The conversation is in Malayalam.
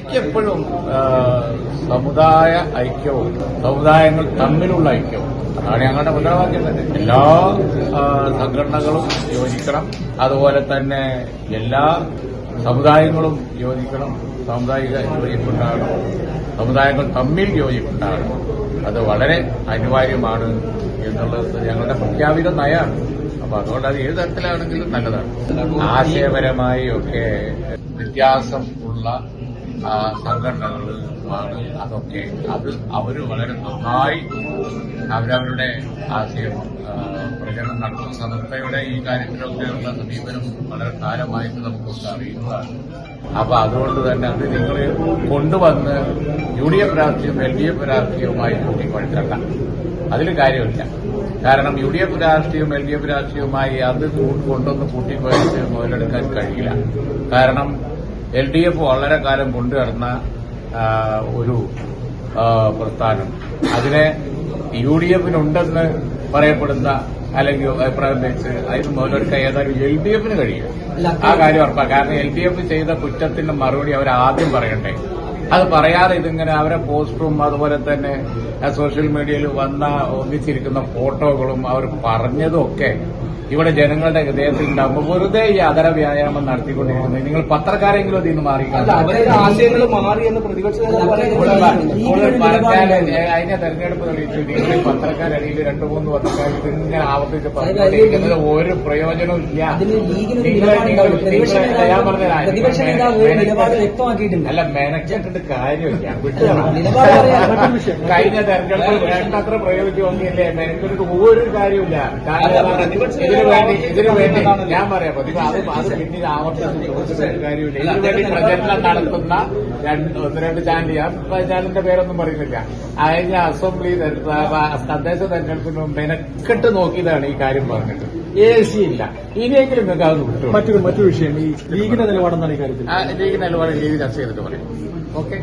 എനിക്കെപ്പോഴും സമുദായ ഐക്യവും സമുദായങ്ങൾ തമ്മിലുള്ള ഐക്യവും അതാണ് ഞങ്ങളുടെ മുദ്രാവാക്യം തന്നെ. എല്ലാ സംഘടനകളും യോജിക്കണം, അതുപോലെ തന്നെ എല്ലാ സമുദായങ്ങളും യോജിക്കണം, സാമുദായിക യോജിപ്പുണ്ടാകണം, സമുദായങ്ങൾ തമ്മിൽ യോജിപ്പുണ്ടാകണം. അത് വളരെ അനിവാര്യമാണ് എന്നുള്ളത് ഞങ്ങളുടെ പ്രഖ്യാപിത നയമാണ്. അപ്പൊ അതുകൊണ്ട് അത് ഏത് തരത്തിലാണെങ്കിലും നല്ലതാണ്. ആശയപരമായി ഒക്കെ വ്യത്യാസം ഉള്ള സംഘടനകളാണ് അതൊക്കെ. അത് അവർ വളരെ നന്നായി അവരവരുടെ ആശയം പ്രചരണം നടത്തുന്ന സംസ്ഥയുടെ ഈ കാര്യത്തിലൊക്കെയുള്ള സമീപനം വളരെ കാലമായിട്ട് നമുക്കൊക്കെ അറിയുന്നതാണ്. അപ്പൊ അതുകൊണ്ട് തന്നെ അത് നിങ്ങൾ കൊണ്ടുവന്ന് UDF രാഷ്ട്രീയവും LDF രാഷ്ട്രീയവുമായി കൂട്ടിക്കൊടുക്കണ്ട, അതിൽ കാര്യമില്ല. കാരണം UDF രാഷ്ട്രീയവും LDF രാഷ്ട്രീയവുമായി അത് കൊണ്ടൊന്ന് കൂട്ടിക്കൊടുത്ത് മുതലെടുക്കാൻ കഴിയില്ല. കാരണം LDF വളരെ കാലം കൊണ്ടുവരുന്ന ഒരു പ്രസ്ഥാനം, അതിനെ UDFനുണ്ടെന്ന് പറയപ്പെടുന്ന അല്ലെങ്കിൽ അഭിപ്രായം വെച്ച് അതിന് മുതലെടുക്കാൻ ഏതായാലും LDFന് കഴിയും. ആ കാര്യം ഉറപ്പാണ്. കാരണം LDF ചെയ്ത കുറ്റത്തിന്റെ മറുപടി അവർ ആദ്യം പറയണ്ടേ. അത് പറയാതെ ഇതിങ്ങനെ അവരെ പോസ്റ്ററും അതുപോലെ തന്നെ സോഷ്യൽ മീഡിയയിൽ വന്ന ഒന്നിച്ചിരിക്കുന്ന ഫോട്ടോകളും അവർ പറഞ്ഞതും ഒക്കെ ഇവിടെ ജനങ്ങളുടെ ഹൃദയത്തിൽ ഉണ്ടാകുമ്പോൾ വെറുതെ ഈ അതര വ്യായാമം നടത്തിക്കൊണ്ടിരിക്കുന്നത് നിങ്ങൾ പത്രക്കാരെങ്കിലും അതിൽ നിന്ന് മാറി ആശയങ്ങൾ മാറി എന്ന് പ്രതിപക്ഷ പറഞ്ഞാൽ അതിനെ തെരഞ്ഞെടുപ്പ് തെളിയിച്ചു. നിങ്ങൾ പത്രക്കാരടിയിൽ 2-3 പത്രക്കാർ ഇതിങ്ങനെ ആവർത്തിച്ച് പറഞ്ഞുകൊണ്ടിരിക്കുന്നത് ഒരു പ്രയോജനവും ഇല്ല. ഞാൻ പറഞ്ഞ അല്ല, മെനക്കെട്ടിട്ട് കാര്യമില്ല. കഴിഞ്ഞ തെരഞ്ഞെടുപ്പ് വേണ്ടത്ര പ്രയോഗിച്ചു വന്നില്ലേ, മെനക്കെട്ടിട്ട് ഒരു കാര്യമില്ല. ഇതിനു വേണ്ടി ഞാൻ പറയാം, അത് പിന്നീട് ആവർത്തിച്ച് ചോദിച്ചിട്ട് കാര്യമില്ല. ഇതിനുവേണ്ടി പ്രചരണം നടത്തുന്ന 1-2 ചാനൽ, ഞാൻ ചാനലിന്റെ പേരൊന്നും പറയുന്നില്ല, കഴിഞ്ഞ അസംബ്ലി തദ്ദേശ തെരഞ്ഞെടുപ്പിന് മെനക്കെട്ട് നോക്കിയതാണ് ഈ കാര്യം പറഞ്ഞിട്ട്. ഇല്ല, ഇനിയെങ്കിലും നിങ്ങൾക്ക് അത് വിട്ടു. മറ്റൊരു വിഷയം, ഈ ലീഗിന്റെ നിലപാടെന്നാണ് ഈ കാര്യത്തിൽ. ലീഗ് നിലപാട് ലീഗ് ചർച്ച ചെയ്തിട്ട് പറയും. ഓക്കെ.